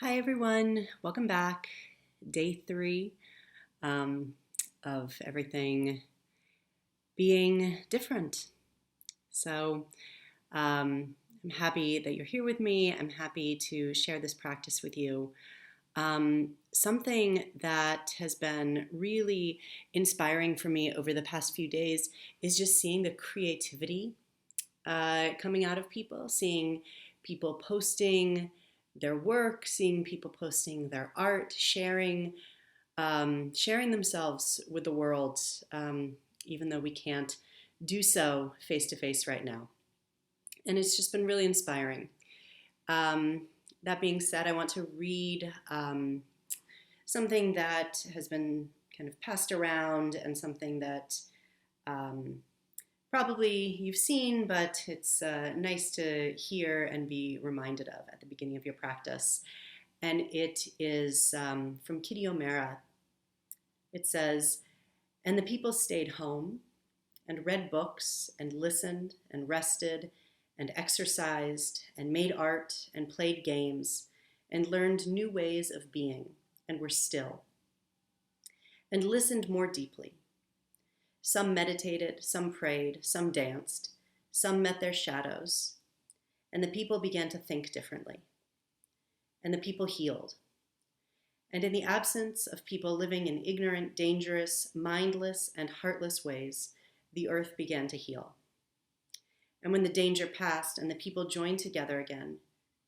Hi everyone, welcome back. Day 3 of everything being different. So I'm happy that you're here with me. I'm happy to share this practice with you. Something that has been really inspiring for me over the past few days is just seeing the creativity coming out of people, seeing people posting their work, seeing people posting their art, sharing themselves with the world, even though we can't do so face to face right now. And it's just been really inspiring. That being said, I want to read something that has been kind of passed around and something that probably you've seen, but it's nice to hear and be reminded of at the beginning of your practice. And it is from Kitty O'Mara. It says, "And the people stayed home and read books and listened and rested and exercised and made art and played games and learned new ways of being and were still and listened more deeply. Some meditated, some prayed, some danced, some met their shadows, and the people began to think differently. And the people healed. And in the absence of people living in ignorant, dangerous, mindless, and heartless ways, the earth began to heal. And when the danger passed and the people joined together again,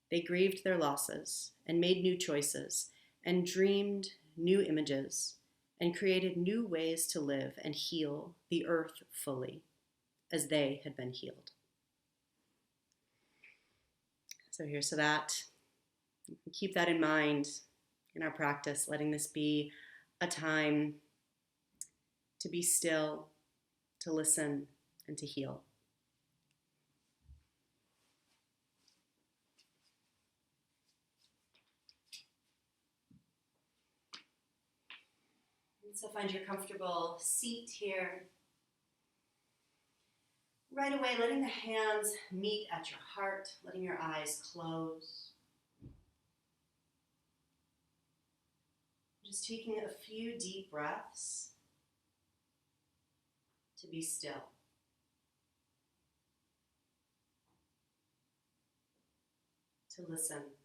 they grieved their losses and made new choices and dreamed new images and created new ways to live and heal the earth fully, as they had been healed." So that, keep that in mind in our practice, letting this be a time to be still, to listen, and to heal. So find your comfortable seat here. Right away, letting the hands meet at your heart, letting your eyes close. Just taking a few deep breaths to be still. To listen.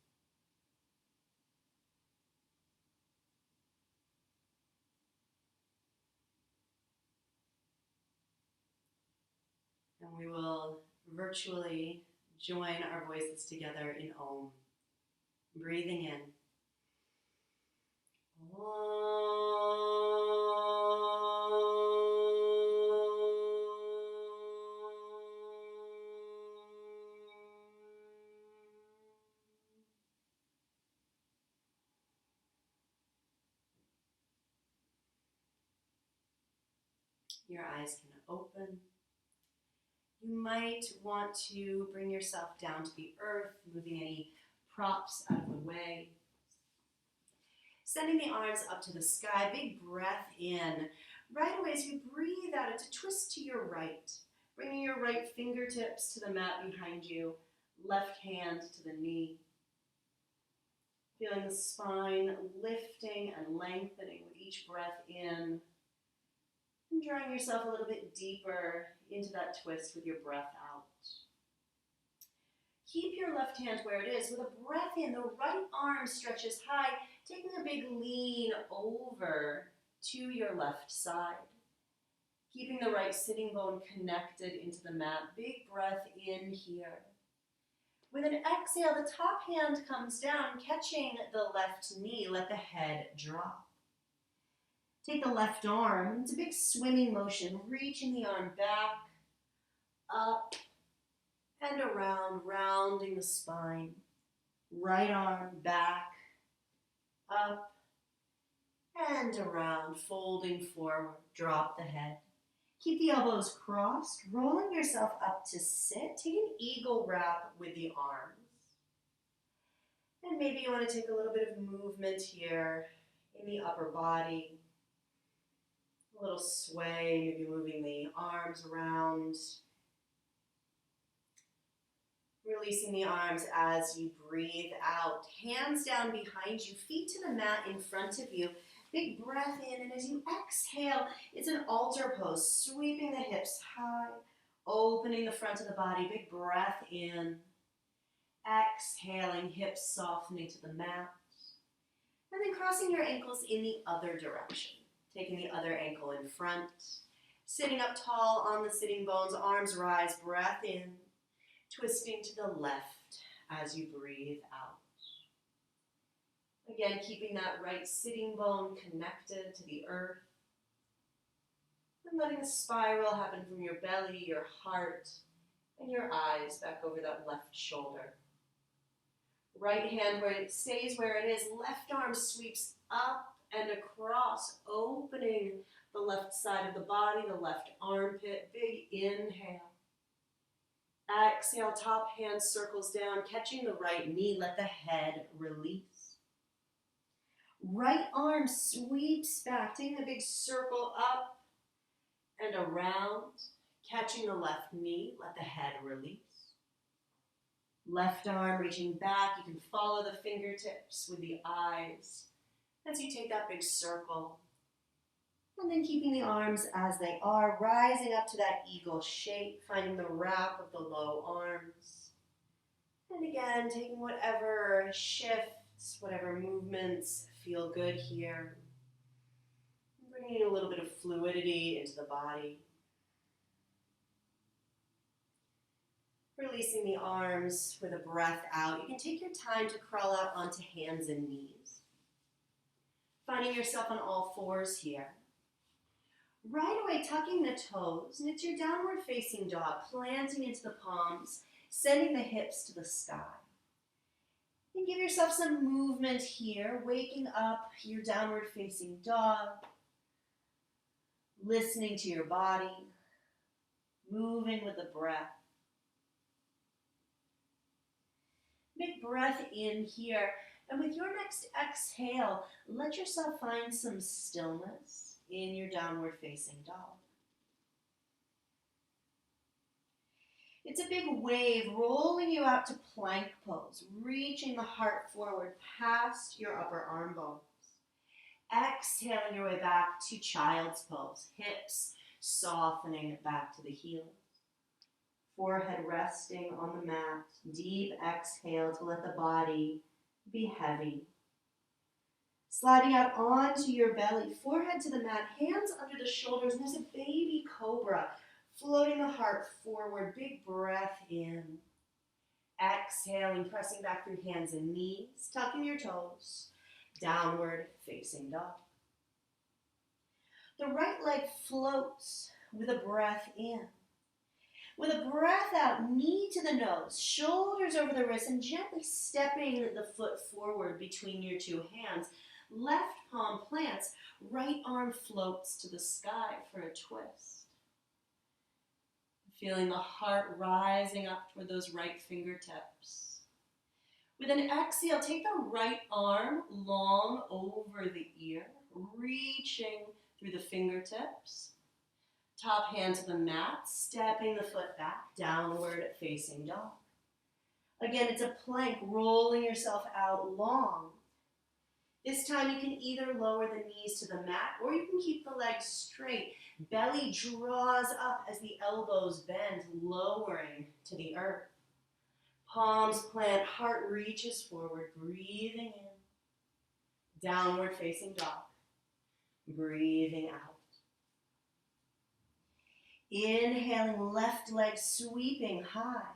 And we will virtually join our voices together in Om. Breathing in. Your eyes can open. You might want to bring yourself down to the earth, moving any props out of the way. Sending the arms up to the sky, big breath in. Right away as you breathe out, it's a twist to your right. Bringing your right fingertips to the mat behind you, left hand to the knee. Feeling the spine lifting and lengthening with each breath in. And drawing yourself a little bit deeper into that twist with your breath out. Keep your left hand where it is. With a breath in, the right arm stretches high, taking a big lean over to your left side. Keeping the right sitting bone connected into the mat. Big breath in here. With an exhale, the top hand comes down, catching the left knee. Let the head drop. Take the left arm. It's a big swimming motion, reaching the arm back, up, and around, rounding the spine. Right arm back, up, and around, folding forward. Drop the head. Keep the elbows crossed, rolling yourself up to sit. Take an eagle wrap with the arms. And maybe you want to take a little bit of movement here in the upper body. A little sway, maybe moving the arms around. Releasing the arms as you breathe out. Hands down behind you, feet to the mat in front of you. Big breath in, and as you exhale, it's an altar pose, sweeping the hips high, opening the front of the body. Big breath in. Exhaling, hips softening to the mat. And then crossing your ankles in the other direction. Taking the other ankle in front. Sitting up tall on the sitting bones, arms rise, breath in. Twisting to the left as you breathe out. Again, keeping that right sitting bone connected to the earth. And letting a spiral happen from your belly, your heart, and your eyes back over that left shoulder. Right hand where it stays where it is. Left arm sweeps up and across, opening the left side of the body, the left armpit. Big inhale. Exhale, top hand circles down, catching the right knee. Let the head release. Right arm sweeps back, taking a big circle up and around, catching the left knee. Let the head release. Left arm reaching back. You can follow the fingertips with the eyes as you take that big circle. And then keeping the arms as they are, rising up to that eagle shape, finding the wrap of the low arms. And again, taking whatever shifts, whatever movements feel good here. Bringing a little bit of fluidity into the body. Releasing the arms with a breath out. You can take your time to crawl out onto hands and knees. Finding yourself on all fours here. Right away, tucking the toes, and it's your downward facing dog, planting into the palms, sending the hips to the sky. And give yourself some movement here, waking up your downward facing dog, listening to your body, moving with the breath. Big breath in here, and with your next exhale, let yourself find some stillness in your downward facing dog. It's a big wave rolling you out to plank pose, reaching the heart forward past your upper arm bones. Exhaling your way back to child's pose, hips softening back to the heels. Forehead resting on the mat, deep exhale to let the body be heavy. Sliding out onto your belly, forehead to the mat, hands under the shoulders, and there's a baby cobra, floating the heart forward, big breath in. Exhaling, pressing back through hands and knees, tucking your toes, downward facing dog. The right leg floats with a breath in. With a breath out, knee to the nose, shoulders over the wrists, and gently stepping the foot forward between your two hands. Left palm plants, right arm floats to the sky for a twist. Feeling the heart rising up toward those right fingertips. With an exhale, take the right arm long over the ear, reaching through the fingertips. Top hand to the mat, stepping the foot back, downward facing dog. Again, it's a plank, rolling yourself out long. This time you can either lower the knees to the mat or you can keep the legs straight. Belly draws up as the elbows bend, lowering to the earth. Palms plant, heart reaches forward, breathing in. Downward facing dog. Breathing out. Inhaling, left leg sweeping high.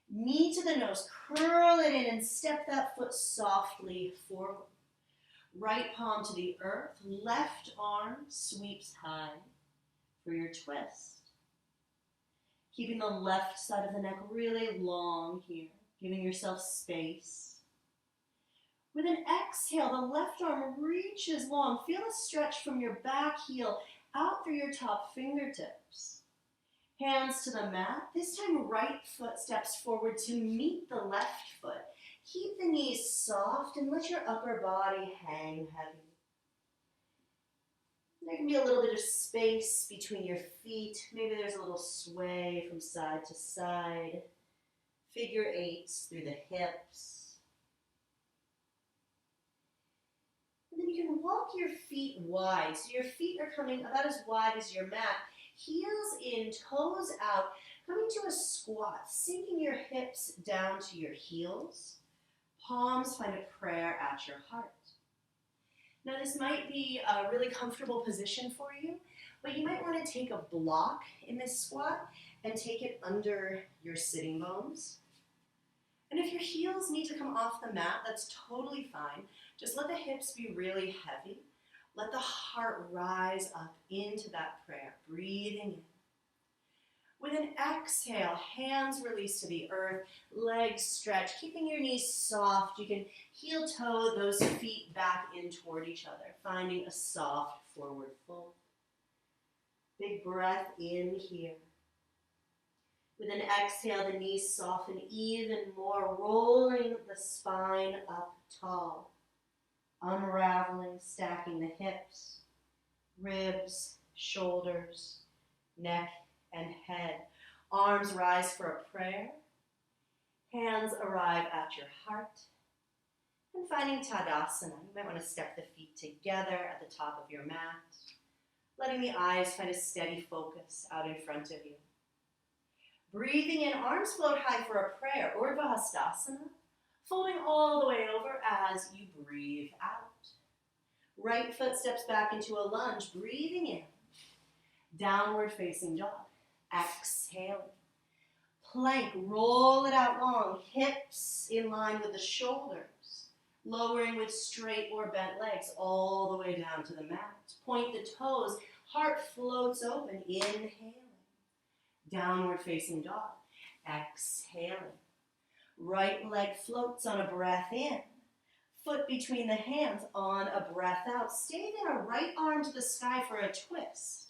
Knee to the nose, curl it in and step that foot softly forward. Right palm to the earth, left arm sweeps high for your twist. Keeping the left side of the neck really long here, giving yourself space. With an exhale, the left arm reaches long. Feel a stretch from your back heel out through your top fingertips. Hands to the mat. This time, right foot steps forward to meet the left foot. Keep the knees soft and let your upper body hang heavy. There can be a little bit of space between your feet. Maybe there's a little sway from side to side. Figure eights through the hips. And then you can walk your feet wide. So your feet are coming about as wide as your mat. Heels in, toes out, coming to a squat, sinking your hips down to your heels. Palms find a prayer at your heart. Now this might be a really comfortable position for you, but you might want to take a block in this squat and take it under your sitting bones. And if your heels need to come off the mat, that's totally fine. Just let the hips be really heavy. Let the heart rise up into that prayer, breathing in. With an exhale, hands release to the earth, legs stretch, keeping your knees soft. You can heel toe those feet back in toward each other, finding a soft forward fold. Big breath in here. With an exhale, the knees soften even more, rolling the spine up tall, unraveling, stacking the hips, ribs, shoulders, neck, and head. Arms rise for a prayer. Hands arrive at your heart. And finding Tadasana, you might want to step the feet together at the top of your mat, letting the eyes find a steady focus out in front of you. Breathing in, arms float high for a prayer, Urdhva Hastasana, folding all the way over as you breathe out. Right foot steps back into a lunge, breathing in. Downward facing dog. Exhaling. Plank, roll it out long, hips in line with the shoulders. Lowering with straight or bent legs all the way down to the mat. Point the toes, heart floats open, inhaling. Downward facing dog. Exhaling. Right leg floats on a breath in. Foot between the hands on a breath out. Stay there, right arm to the sky for a twist.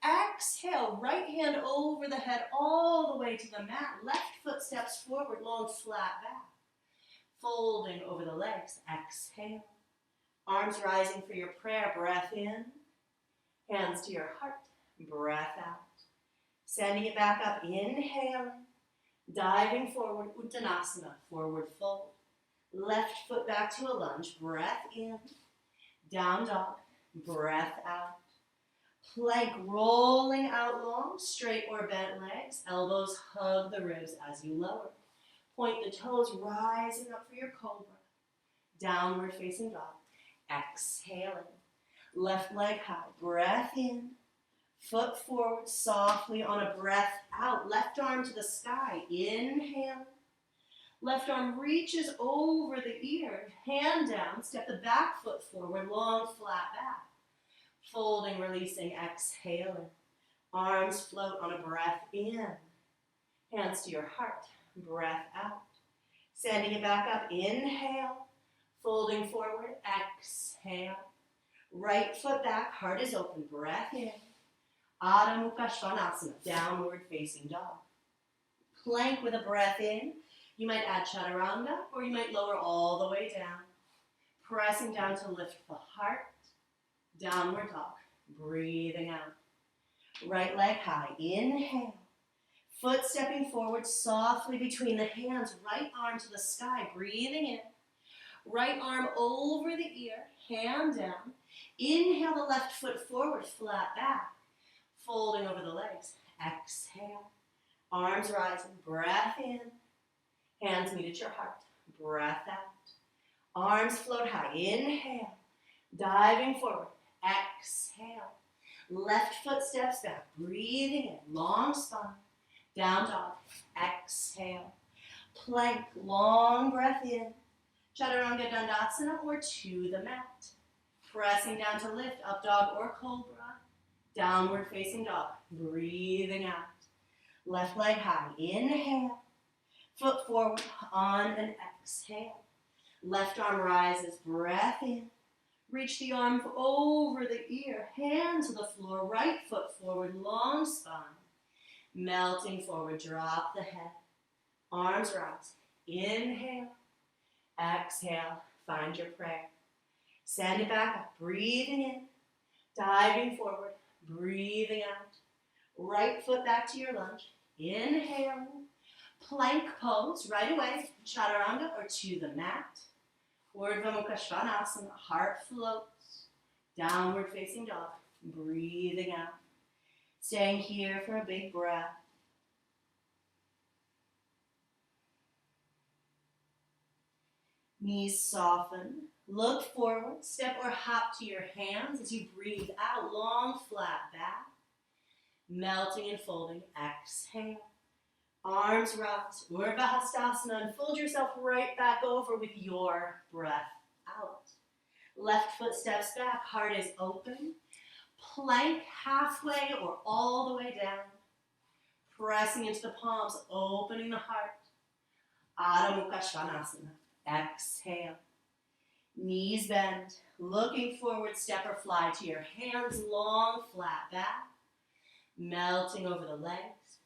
Exhale, right hand over the head all the way to the mat. Left foot steps forward, long flat back. Folding over the legs. Exhale. Arms rising for your prayer. Breath in. Hands to your heart. Breath out. Sending it back up. Inhaling. Diving forward. Uttanasana. Forward fold. Left foot back to a lunge. Breath in. Down dog. Breath out. Plank rolling out long, straight or bent legs. Elbows hug the ribs as you lower. Point the toes, rising up for your Cobra. Downward facing dog. Exhaling. Left leg high. Breath in. Foot forward softly on a breath out. Left arm to the sky. Inhale. Left arm reaches over the ear. Hand down. Step the back foot forward. Long, flat back. Folding, releasing, exhaling. Arms float on a breath in. Hands to your heart. Breath out. Sending it back up. Inhale. Folding forward. Exhale. Right foot back. Heart is open. Breath in. Adho Mukha Svanasana. Downward facing dog. Plank with a breath in. You might add Chaturanga, or you might lower all the way down. Pressing down to lift the heart. Downward dog. Breathing out. Right leg high. Inhale. Foot stepping forward softly between the hands. Right arm to the sky. Breathing in. Right arm over the ear. Hand down. Inhale the left foot forward. Flat back. Folding over the legs. Exhale. Arms rising. Breath in. Hands meet at your heart. Breath out. Arms float high. Inhale. Diving forward. Exhale. Left foot steps back. Breathing in. Long spine. Down dog. Exhale. Plank. Long breath in. Chaturanga Dandasana or to the mat. Pressing down to lift. Up dog or Cobra. Downward facing dog. Breathing out. Left leg high. Inhale. Foot forward on an exhale. Left arm rises. Breath in. Reach the arm over the ear. Hand to the floor. Right foot forward. Long spine. Melting forward. Drop the head. Arms rise. Inhale. Exhale. Find your prayer. Send it back up. Breathing in. Diving forward. Breathing out. Right foot back to your lunge. Inhaling. Plank pose right away, chaturanga or to the mat. Urdhva Mukha Svanasana, heart floats. Downward facing dog, breathing out. Staying here for a big breath. Knees soften. Look forward, step or hop to your hands as you breathe out, long flat back. Melting and folding, exhale. Arms rise, Urdhva Hastasana, and fold yourself right back over with your breath out. Left foot steps back, heart is open. Plank halfway or all the way down. Pressing into the palms, opening the heart. Adho Mukha Svanasana, exhale. Knees bend, looking forward, step or fly to your hands, long flat back. Melting over the legs.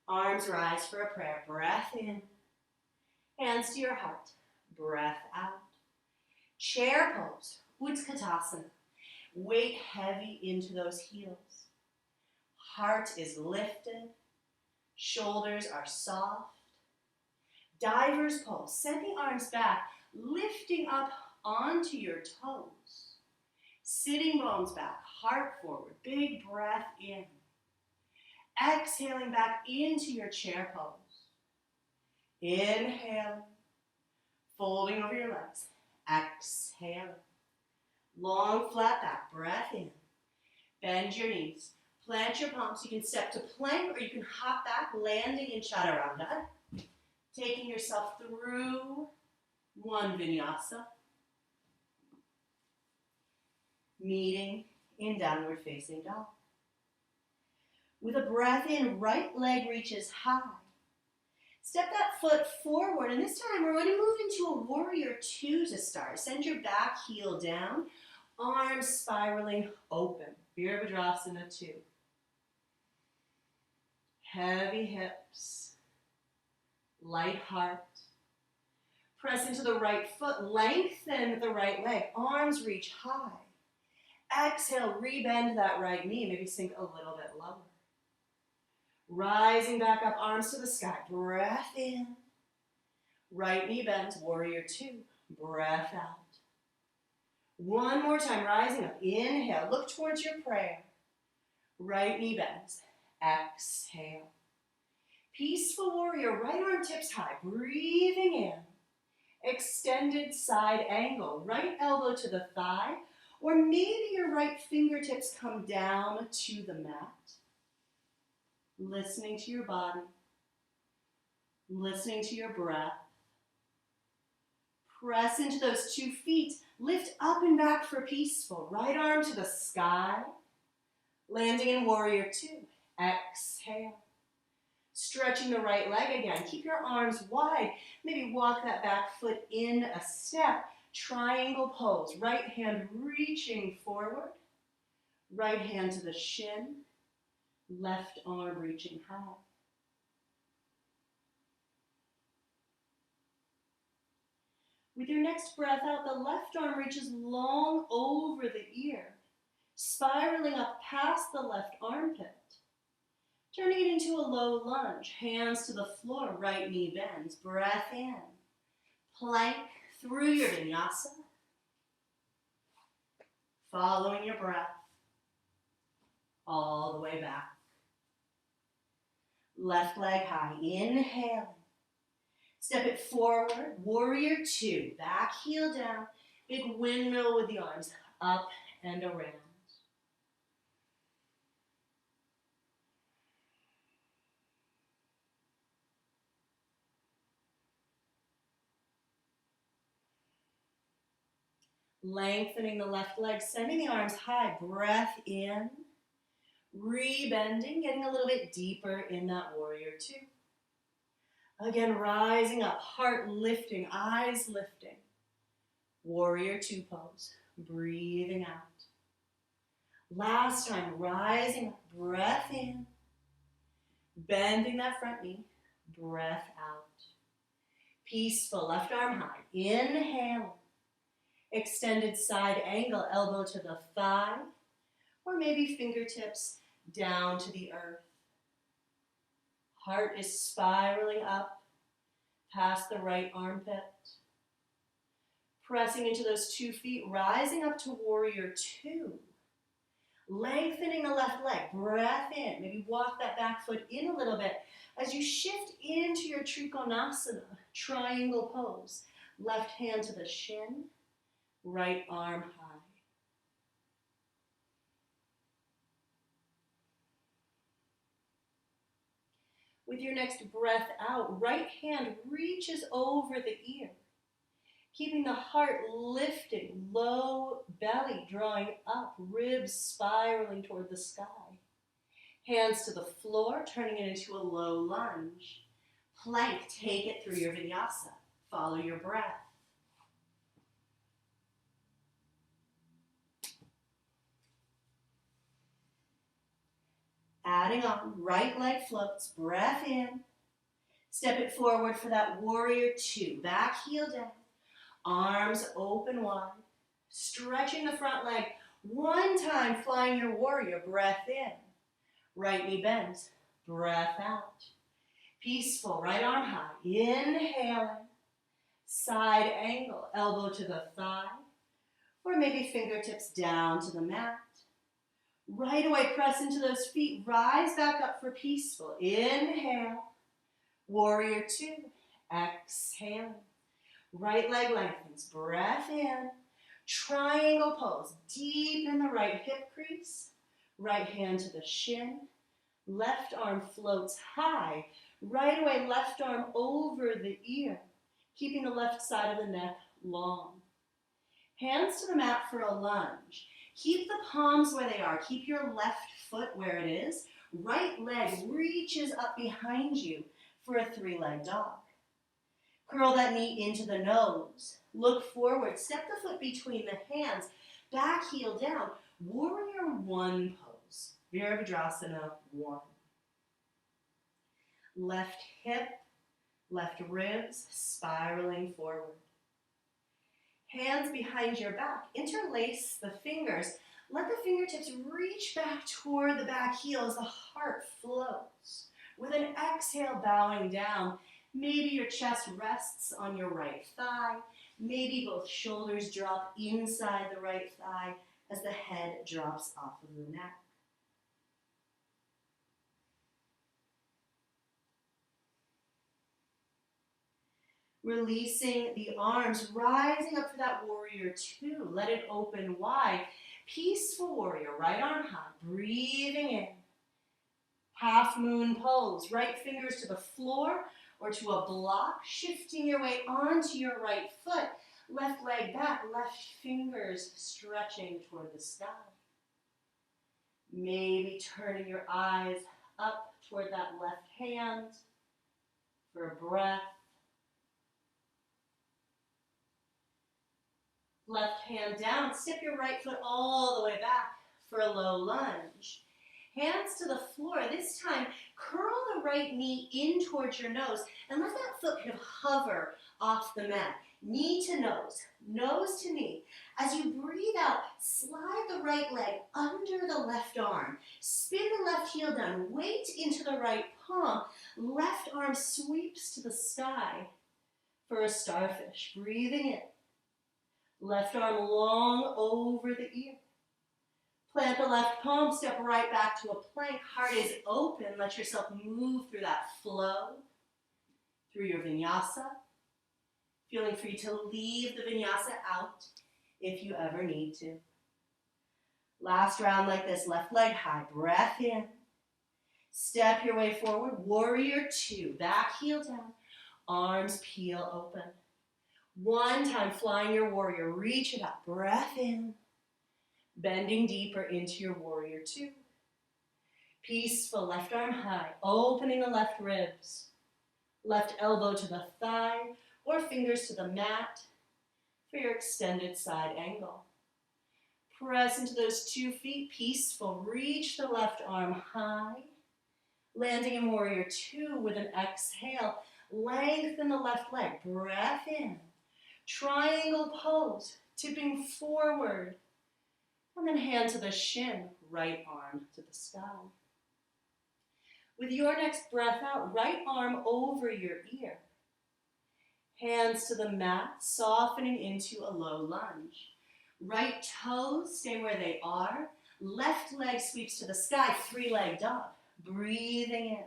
Arms rise for a prayer. Breath in. Hands to your heart. Breath out. Chair pose. Utkatasana. Weight heavy into those heels. Heart is lifted. Shoulders are soft. Diver's pose. Send the arms back, lifting up onto your toes. Sitting bones back, heart forward. Big breath in. Exhaling back into your chair pose. Inhale, folding over your legs. Exhale. Long flat back, breath in. Bend your knees. Plant your palms. You can step to plank or you can hop back, landing in chaturanga. Taking yourself through one vinyasa. Meeting in downward facing dog. With a breath in, right leg reaches high. Step that foot forward, and this time we're going to move into a warrior two to start. Send your back heel down, arms spiraling open. Virabhadrasana 2. Heavy hips, light heart. Press into the right foot, lengthen the right leg, arms reach high. Exhale, rebend that right knee, maybe sink a little bit lower. Rising back up, arms to the sky. Breath in. Right knee bends, warrior two. Breath out. One more time, rising up. Inhale, look towards your prayer. Right knee bends. Exhale. Peaceful warrior, right arm tips high. Breathing in. Extended side angle. Right elbow to the thigh. Or maybe your right fingertips come down to the mat. Listening to your body, listening to your breath. Press into those 2 feet, lift up and back for peaceful. Right arm to the sky, landing in warrior two. Exhale. Stretching the right leg again. Keep your arms wide. Maybe walk that back foot in a step. Triangle pose. Right hand reaching forward. Right hand to the shin. Left arm reaching high. With your next breath out, the left arm reaches long over the ear, spiraling up past the left armpit. Turning it into a low lunge, hands to the floor, right knee bends, breath in. Plank through your vinyasa. Following your breath all the way back. Left leg high, inhaling. Step it forward, warrior two, back heel down, big windmill with the arms up and around. Lengthening the left leg, sending the arms high, breath in. Rebending, getting a little bit deeper in that warrior two. Again, rising up, heart lifting, eyes lifting. Warrior two pose, breathing out. Last time, rising up, breath in. Bending that front knee, breath out. Peaceful, left arm high, inhale. Extended side angle, elbow to the thigh, or maybe fingertips down to the earth. Heart is spiraling up past the right armpit. Pressing into those 2 feet, rising up to warrior 2. Lengthening the left leg, breath in. Maybe walk that back foot in a little bit as you shift into your Trikonasana, triangle pose. Left hand to the shin, right arm high. With your next breath out, right hand reaches over the ear, keeping the heart lifting, low belly drawing up, ribs spiraling toward the sky. Hands to the floor, turning it into a low lunge. Plank, take it through your vinyasa. Follow your breath. Adding on, right leg floats, breath in. Step it forward for that warrior 2. Back heel down, arms open wide. Stretching the front leg. One time, flying your warrior, breath in. Right knee bends, breath out. Peaceful, right arm high. Inhaling, side angle, elbow to the thigh. Or maybe fingertips down to the mat. Right away, press into those feet. Rise back up for peaceful. Inhale. Warrior 2. Exhale. Right leg lengthens. Breath in. Triangle pose. Deep in the right hip crease. Right hand to the shin. Left arm floats high. Right away, left arm over the ear. Keeping the left side of the neck long. Hands to the mat for a lunge. Keep the palms where they are. Keep your left foot where it is. Right leg reaches up behind you for a 3-leg dog. Curl that knee into the nose. Look forward. Step the foot between the hands. Back heel down. Warrior 1 pose. Virabhadrasana 1. Left hip, left ribs spiraling forward. Hands behind your back. Interlace the fingers. Let the fingertips reach back toward the back heel as the heart floats. With an exhale, bowing down. Maybe your chest rests on your right thigh. Maybe both shoulders drop inside the right thigh as the head drops off of the neck. Releasing the arms, rising up for that warrior 2. Let it open wide. Peaceful warrior, right arm high. Breathing in. Half moon pose. Right fingers to the floor or to a block. Shifting your way onto your right foot. Left leg back. Left fingers stretching toward the sky. Maybe turning your eyes up toward that left hand for a breath. Left hand down, step your right foot all the way back for a low lunge. Hands to the floor. This time, curl the right knee in towards your nose and let that foot kind of hover off the mat. Knee to nose to knee. As you breathe out, slide the right leg under the left arm. Spin the left heel down, weight into the right palm. Left arm sweeps to the sky for a starfish. Breathing in. Left arm long over the ear. Plant the left palm, step right back to a plank. Heart is open. Let yourself move through that flow, through your vinyasa. Feeling free to leave the vinyasa out if you ever need to. Last round like this, left leg high. Breath in. Step your way forward. Warrior 2. Back heel down. Arms peel open. One time, flying your warrior, reach it up, breath in, bending deeper into your warrior 2. Peaceful, left arm high, opening the left ribs, left elbow to the thigh, or fingers to the mat for your extended side angle. Press into those 2 feet, peaceful, reach the left arm high, landing in warrior 2 with an exhale, lengthen the left leg, breath in. Triangle pose, tipping forward. And then hand to the shin, right arm to the sky. With your next breath out, right arm over your ear. Hands to the mat, softening into a low lunge. Right toes stay where they are. Left leg sweeps to the sky, three-leg dog. Breathing in.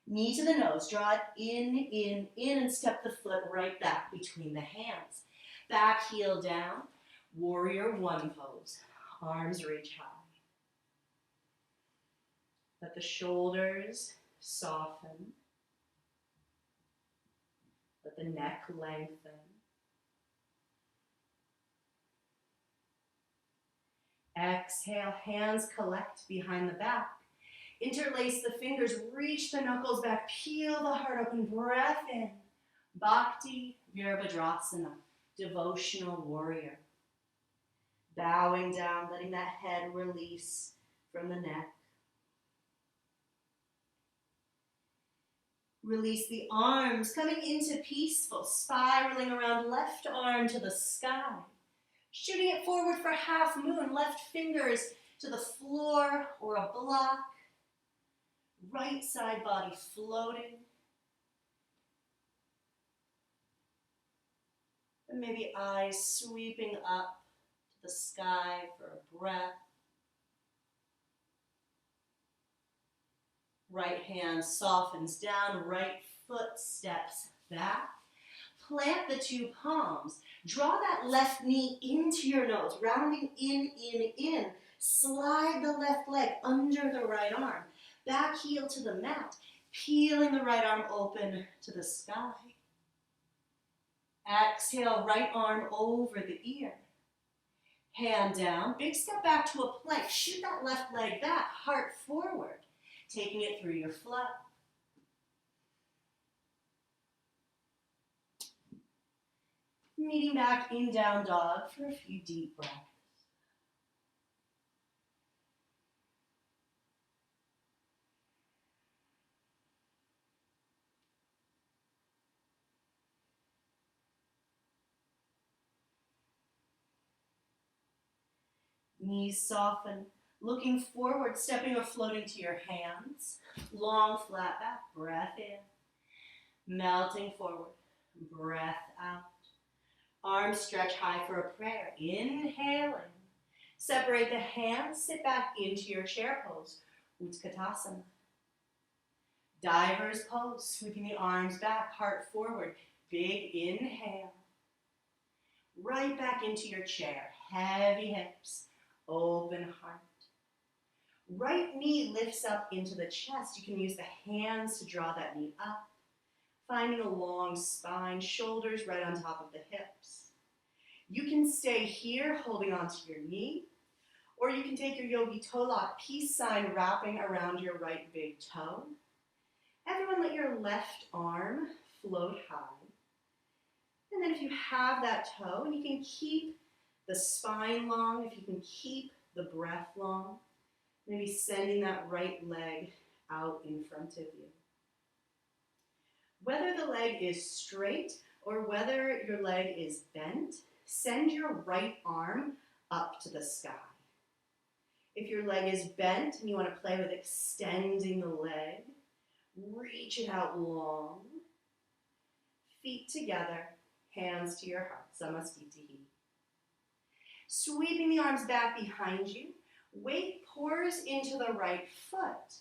Knee to the nose, draw it in, and step the foot right back between the hands. Back heel down, warrior one pose. Arms reach high. Let the shoulders soften. Let the neck lengthen. Exhale, hands collect behind the back. Interlace the fingers, reach the knuckles back, peel the heart open, breath in. Bhakti Virabhadrasana, devotional warrior. Bowing down, letting that head release from the neck. Release the arms, coming into peaceful, spiraling around, left arm to the sky. Shooting it forward for half moon, left fingers to the floor or a block. Right side body floating. And maybe eyes sweeping up to the sky for a breath. Right hand softens down, right foot steps back. Plant the two palms. Draw that left knee into your nose, rounding in. Slide the left leg under the right arm. Back heel to the mat, peeling the right arm open to the sky. Exhale, right arm over the ear. Hand down, big step back to a plank. Shoot that left leg back, heart forward, taking it through your flow. Meeting back in down dog for a few deep breaths. Knees soften, looking forward, stepping or floating to your hands. Long, flat back, breath in. Melting forward, breath out. Arms stretch high for a prayer. Inhaling. Separate the hands, sit back into your chair pose. Utkatasana. Diver's pose, sweeping the arms back, heart forward. Big inhale. Right back into your chair. Heavy hips. Open heart. Right knee lifts up into the chest. You can use the hands to draw that knee up. Finding a long spine, shoulders right on top of the hips. You can stay here holding onto your knee, or you can take your yogi toe lock, peace sign wrapping around your right big toe. Everyone let your left arm float high. And then if you have that toe, and you can keep the spine long, if you can keep the breath long, maybe sending that right leg out in front of you. Whether the leg is straight or whether your leg is bent, send your right arm up to the sky. If your leg is bent and you want to play with extending the leg, reach it out long. Feet together, hands to your heart. Samastitihi. Sweeping the arms back behind you, weight pours into the right foot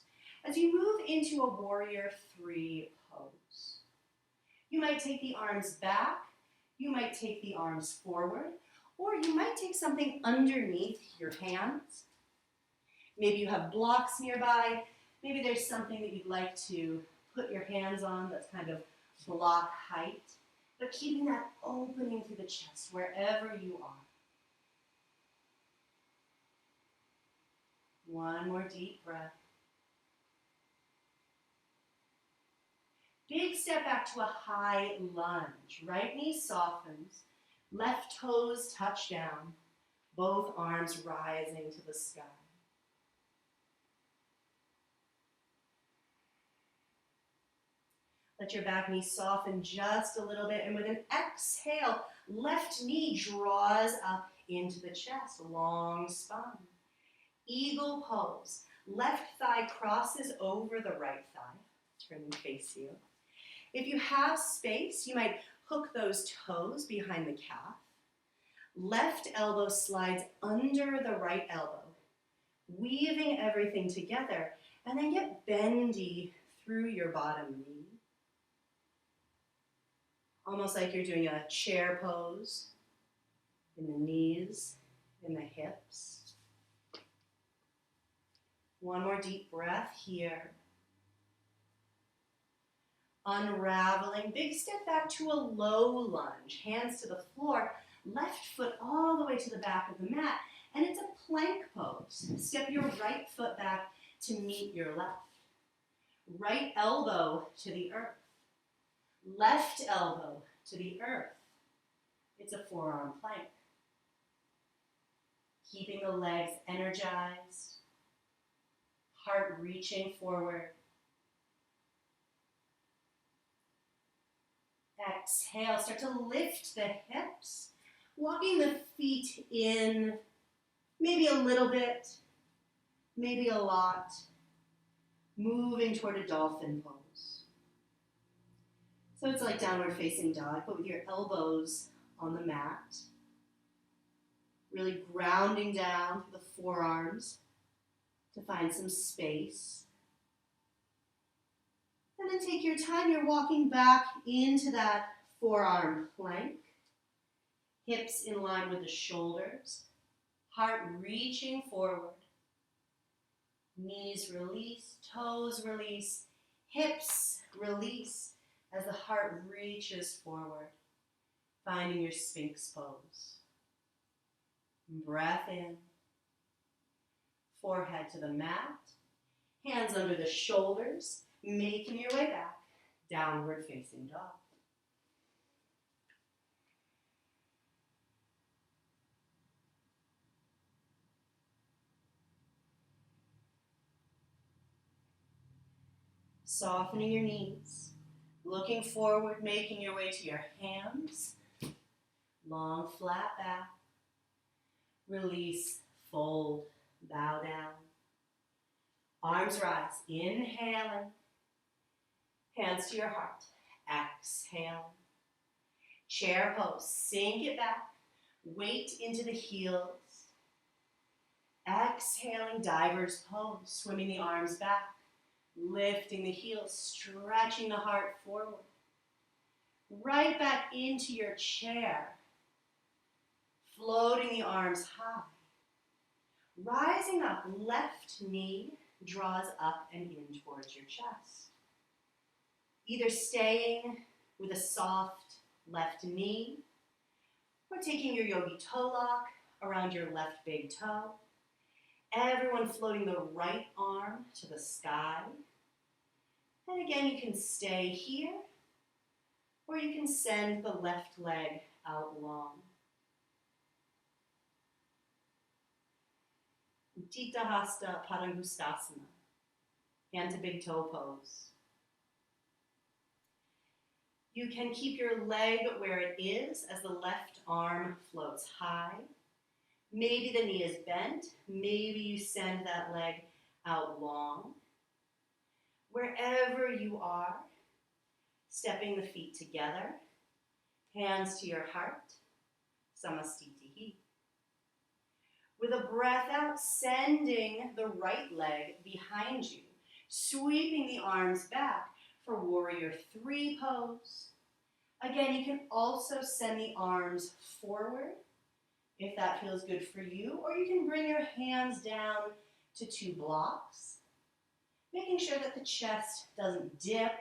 as you move into a warrior three pose. You might take the arms back, you might take the arms forward, or you might take something underneath your hands. Maybe you have blocks nearby. Maybe there's something that you'd like to put your hands on that's kind of block height, but keeping that opening through the chest wherever you are. One more deep breath. Big step back to a high lunge. Right knee softens. Left toes touch down. Both arms rising to the sky. Let your back knee soften just a little bit. And with an exhale, left knee draws up into the chest. Long spine. Eagle pose. Left thigh crosses over the right thigh. Turn and face you. If you have space, you might hook those toes behind the calf. Left elbow slides under the right elbow, weaving everything together, and then get bendy through your bottom knee. Almost like you're doing a chair pose in the knees, in the hips. One more deep breath here. Unraveling, big step back to a low lunge, hands to the floor, left foot all the way to the back of the mat, and it's a plank pose. Step your right foot back to meet your left. Right elbow to the earth. Left elbow to the earth. It's a forearm plank. Keeping the legs energized, heart reaching forward. Exhale, start to lift the hips, walking the feet in, maybe a little bit, maybe a lot, moving toward a dolphin pose. So it's like downward facing dog, but with your elbows on the mat, really grounding down through the forearms to find some space. And then take your time, you're walking back into that forearm plank. Hips in line with the shoulders. Heart reaching forward. Knees release, toes release, hips release as the heart reaches forward. Finding your Sphinx Pose. Breath in. Forehead to the mat. Hands under the shoulders. Making your way back, downward facing dog. Softening your knees, looking forward, making your way to your hands. Long, flat back. Release, fold, bow down. Arms rise, inhaling. Hands to your heart. Exhale. Chair pose. Sink it back. Weight into the heels. Exhaling, diver's pose. Swimming the arms back. Lifting the heels. Stretching the heart forward. Right back into your chair. Floating the arms high. Rising up, left knee draws up and in towards your chest. Either staying with a soft left knee or taking your yogi toe lock around your left big toe. Everyone floating the right arm to the sky. And again, you can stay here or you can send the left leg out long. Utthita Hasta Padangustasana, hand to big toe pose. You can keep your leg where it is as the left arm floats high. Maybe the knee is bent. Maybe you send that leg out long. Wherever you are, stepping the feet together, hands to your heart, Samastitihi. With a breath out, sending the right leg behind you, sweeping the arms back for Warrior 3 pose. Again, you can also send the arms forward if that feels good for you, or you can bring your hands down to 2 blocks, making sure that the chest doesn't dip,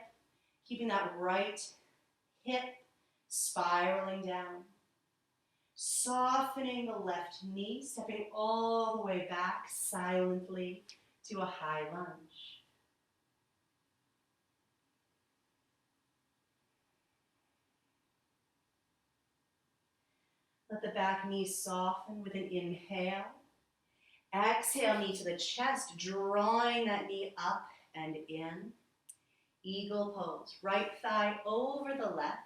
keeping that right hip spiraling down. Softening the left knee, stepping all the way back silently to a high lunge. Let the back knee soften with an inhale. Exhale, knee to the chest, drawing that knee up and in. Eagle pose, right thigh over the left.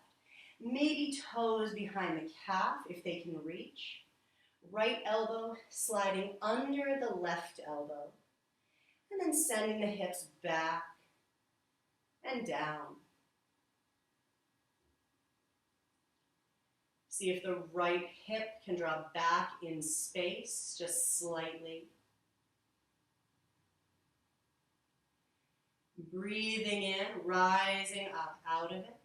Maybe toes behind the calf if they can reach. Right elbow sliding under the left elbow. And then sending the hips back and down. See if the right hip can draw back in space, just slightly. Breathing in, rising up out of it.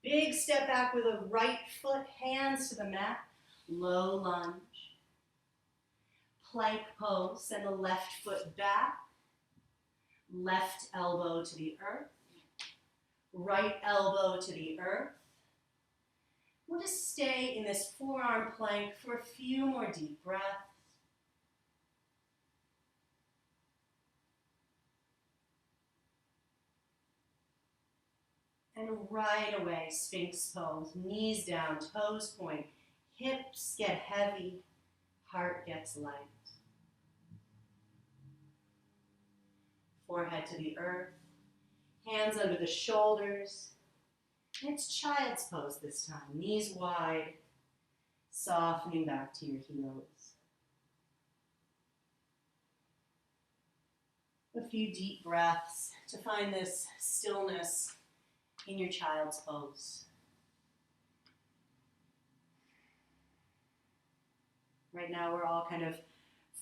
Big step back with the right foot, hands to the mat. Low lunge. Plank pose, send the left foot back. Left elbow to the earth. Right elbow to the earth. We'll just stay in this forearm plank for a few more deep breaths. And right away, Sphinx Pose, knees down, toes point, hips get heavy, heart gets light. Forehead to the earth, hands under the shoulders. And it's Child's Pose this time, knees wide, softening back to your heels. A few deep breaths to find this stillness in your Child's Pose. Right now we're all kind of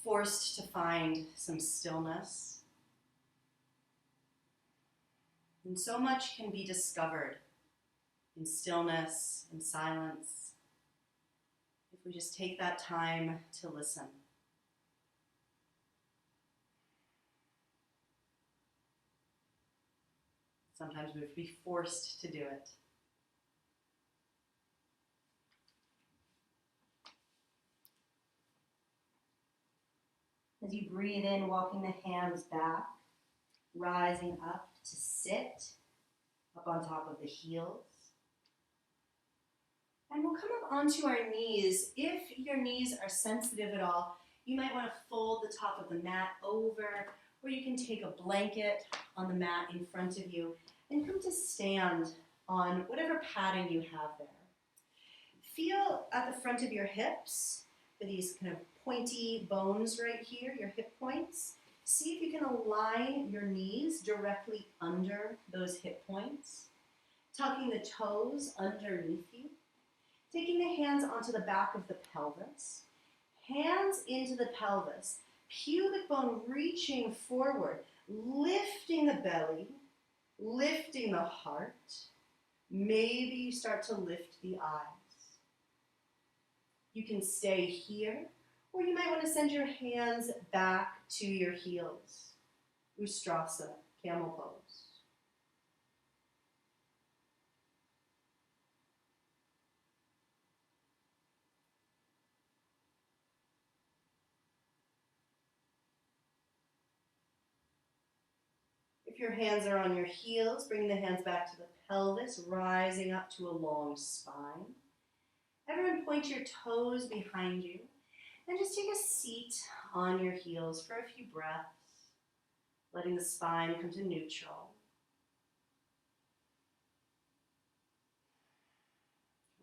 forced to find some stillness. And so much can be discovered in stillness and silence if we just take that time to listen. Sometimes we have to be forced to do it. As you breathe in, walking the hands back, rising up to sit up on top of the heels. And we'll come up onto our knees. If your knees are sensitive at all, you might want to fold the top of the mat over, or you can take a blanket on the mat in front of you and come to stand on whatever padding you have there. Feel at the front of your hips for these kind of pointy bones right here, your hip points. See if you can align your knees directly under those hip points. Tucking the toes underneath you. Taking the hands onto the back of the pelvis. Hands into the pelvis. Pubic bone reaching forward. Lifting the belly. Lifting the heart. Maybe you start to lift the eyes. You can stay here, or you might want to send your hands back to your heels. Ustrasana, Camel Pose. If your hands are on your heels, bring the hands back to the pelvis, rising up to a long spine. Everyone point your toes behind you and just take a seat on your heels for a few breaths, letting the spine come to neutral.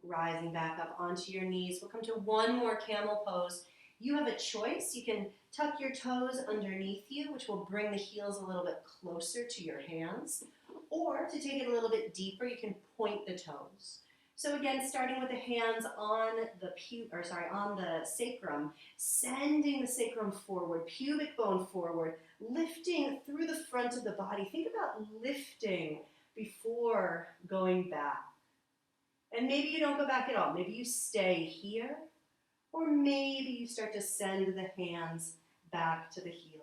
Rising back up onto your knees. We'll come to one more Camel Pose. You have a choice. You can tuck your toes underneath you, which will bring the heels a little bit closer to your hands. Or to take it a little bit deeper, you can point the toes. So again, starting with the hands on the sacrum, sending the sacrum forward, pubic bone forward, lifting through the front of the body. Think about lifting before going back. And maybe you don't go back at all. Maybe you stay here, or maybe you start to send the hands back to the heels.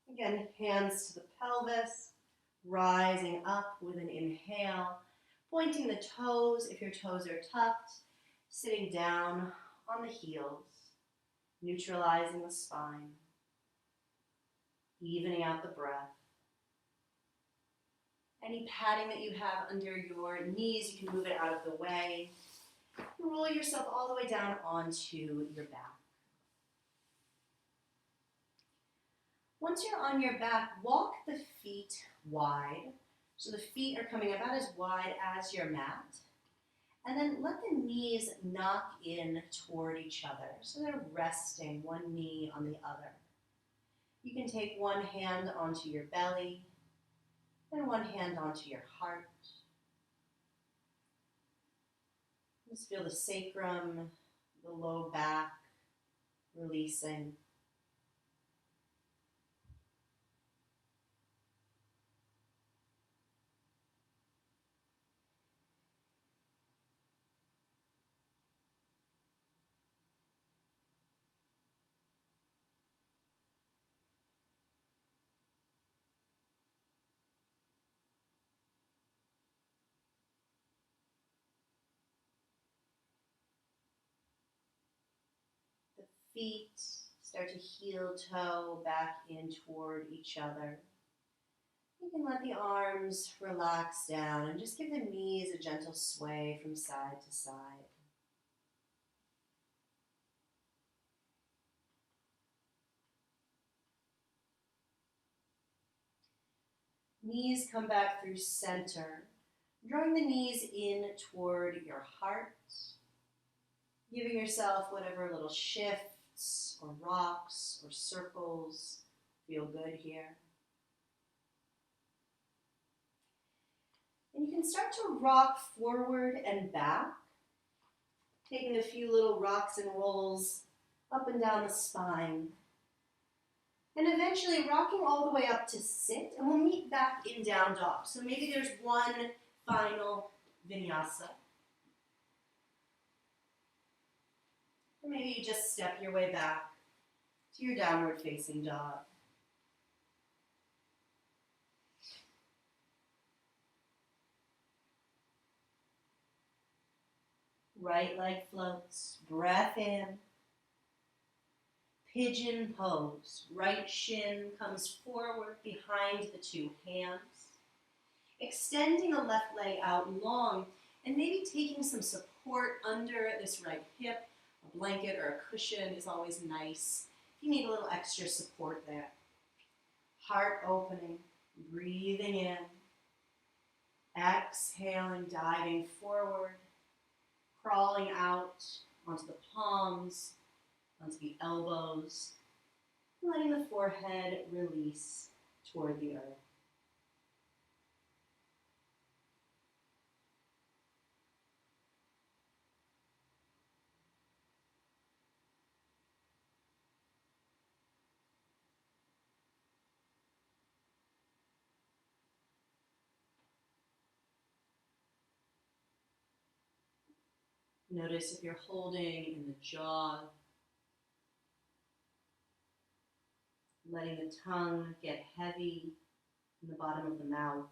Again, hands to the pelvis, rising up with an inhale, pointing the toes if your toes are tucked, sitting down on the heels, neutralizing the spine, evening out the breath. Any padding that you have under your knees, you can move it out of the way. Roll yourself all the way down onto your back. Once you're on your back, walk the feet wide. So the feet are coming about as wide as your mat. And then let the knees knock in toward each other. So they're resting one knee on the other. You can take one hand onto your belly and one hand onto your heart. Just feel the sacrum, the low back releasing. The feet start to heel toe back in toward each other. You can let the arms relax down and just give the knees a gentle sway from side to side. Knees come back through center, drawing the knees in toward your heart, giving yourself whatever little shifts or rocks or circles feel good here. And you can start to rock forward and back, taking a few little rocks and rolls up and down the spine. And eventually rocking all the way up to sit, and we'll meet back in down dog. So maybe there's one final vinyasa. Or maybe you just step your way back to your downward facing dog. Right leg floats, breath in. Pigeon Pose. Right shin comes forward behind the two hands. Extending the left leg out long and maybe taking some support under this right hip. A blanket or a cushion is always nice if you need a little extra support there. Heart opening, breathing in. Exhaling, diving forward. Crawling out onto the palms, onto the elbows, letting the forehead release toward the earth. Notice if you're holding in the jaw, letting the tongue get heavy in the bottom of the mouth.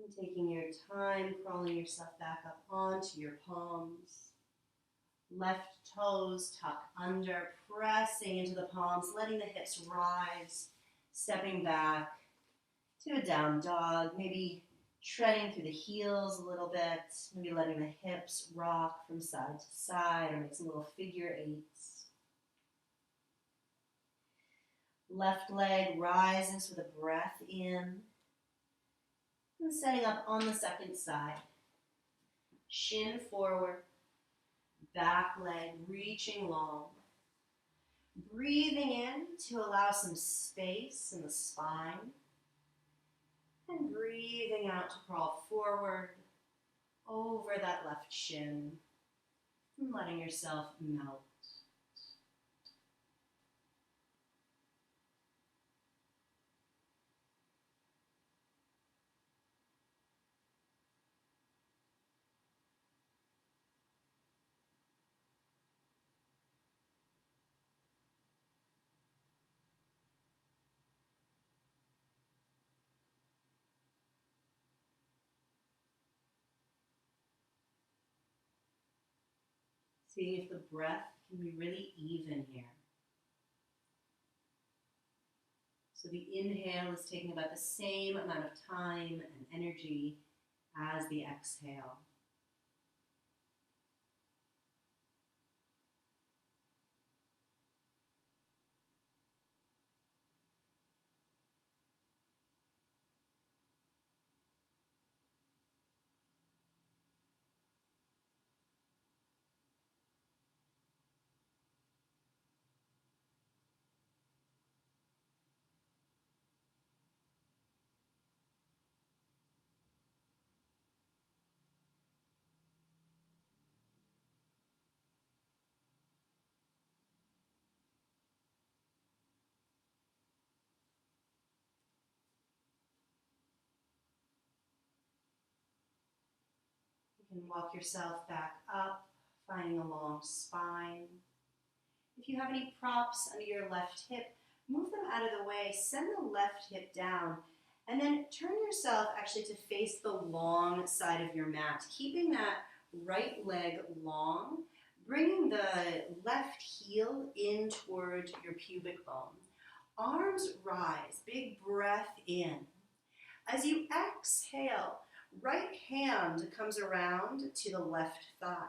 And taking your time, crawling yourself back up onto your palms. Left toes tuck under, pressing into the palms, letting the hips rise, stepping back to a down dog, maybe treading through the heels a little bit, maybe letting the hips rock from side to side or make some little figure eights. Left leg rises with a breath in and setting up on the second side. Shin forward, back leg reaching long. Breathing in to allow some space in the spine. And breathing out to crawl forward over that left shin and letting yourself melt. Seeing if the breath can be really even here. So the inhale is taking about the same amount of time and energy as the exhale. You can walk yourself back up, finding a long spine. If you have any props under your left hip, move them out of the way, send the left hip down, and then turn yourself actually to face the long side of your mat, keeping that right leg long, bringing the left heel in toward your pubic bone. Arms rise, big breath in. As you exhale, right hand comes around to the left thigh,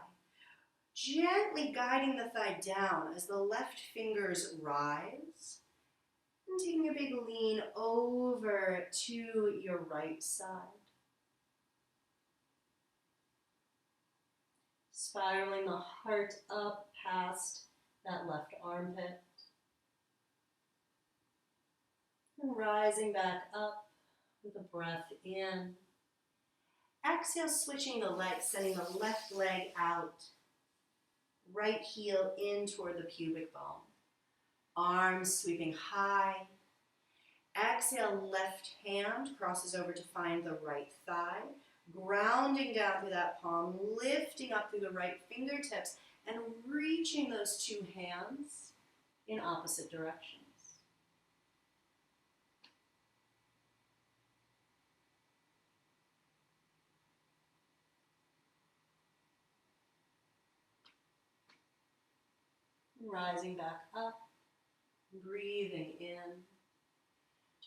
gently guiding the thigh down as the left fingers rise, and taking a big lean over to your right side. Spiraling the heart up past that left armpit. And rising back up with a breath in. Exhale, switching the legs, sending the left leg out. Right heel in toward the pubic bone. Arms sweeping high. Exhale, left hand crosses over to find the right thigh. Grounding down through that palm, lifting up through the right fingertips, and reaching those two hands in opposite directions. Rising back up, breathing in.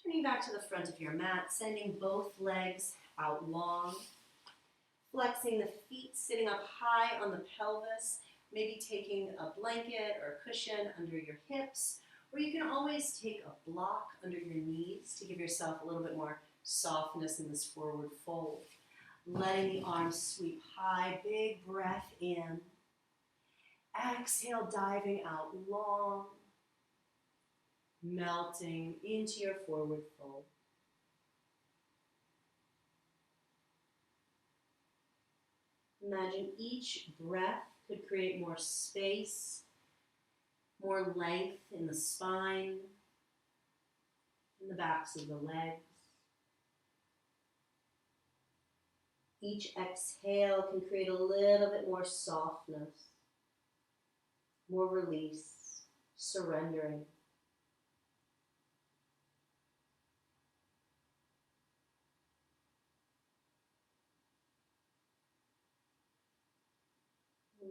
Turning back to the front of your mat, sending both legs out long. Flexing the feet, sitting up high on the pelvis, maybe taking a blanket or a cushion under your hips, or you can always take a block under your knees to give yourself a little bit more softness in this forward fold. Letting the arms sweep high, big breath in. Exhale, diving out long, melting into your forward fold. Imagine each breath could create more space, more length in the spine, in the backs of the legs. Each exhale can create a little bit more softness, more release, surrendering.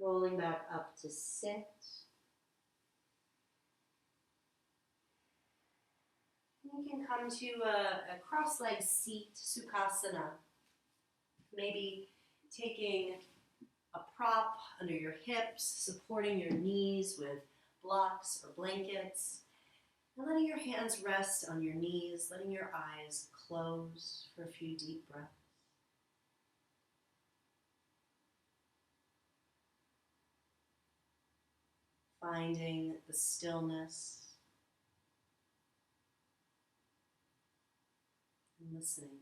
Rolling back up to sit. You can come to a cross-legged seat, Sukhasana. Maybe taking a prop under your hips, supporting your knees with blocks or blankets, and letting your hands rest on your knees, letting your eyes close for a few deep breaths. Finding the stillness and listening.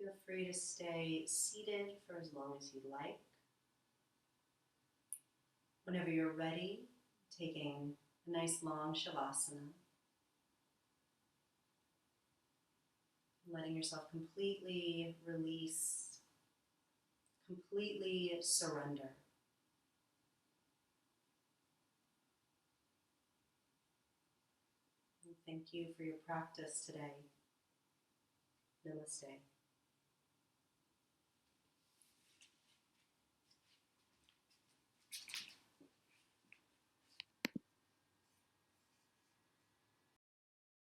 Feel free to stay seated for as long as you'd like. Whenever you're ready, taking a nice long Shavasana, letting yourself completely release, completely surrender. And thank you for your practice today. Namaste.